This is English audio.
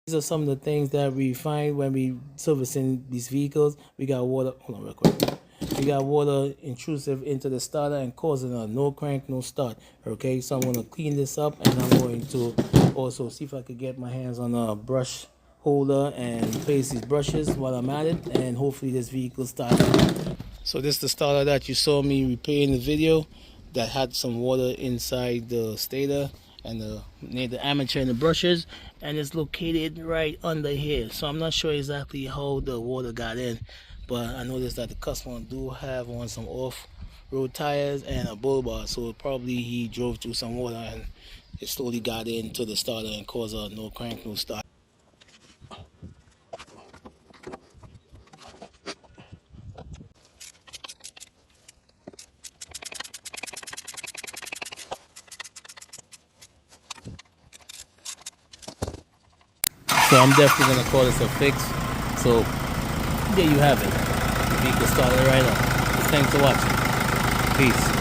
These are some of the things that we find when we servicing these vehicles. We got water, hold on real quick. We got water intrusive into the starter and causing a no crank, no start. Okay, so I'm going to clean this up, and I'm going to also see if I could get my hands on a brush holder and place these brushes while I'm at it, and hopefully this vehicle starts. So this is the starter that you saw me repair in the video that had some water inside the stator and near the armature and the brushes, and it's located right under here. So I'm not sure exactly how the water got in, but I noticed that the customer do have on some off-road tires and a bull bar, so probably he drove through some water and it slowly got into the starter and caused a no crank, no start. So I'm definitely gonna call this a fix. So there you have it. The vehicle started right up. Thanks for watching. Peace.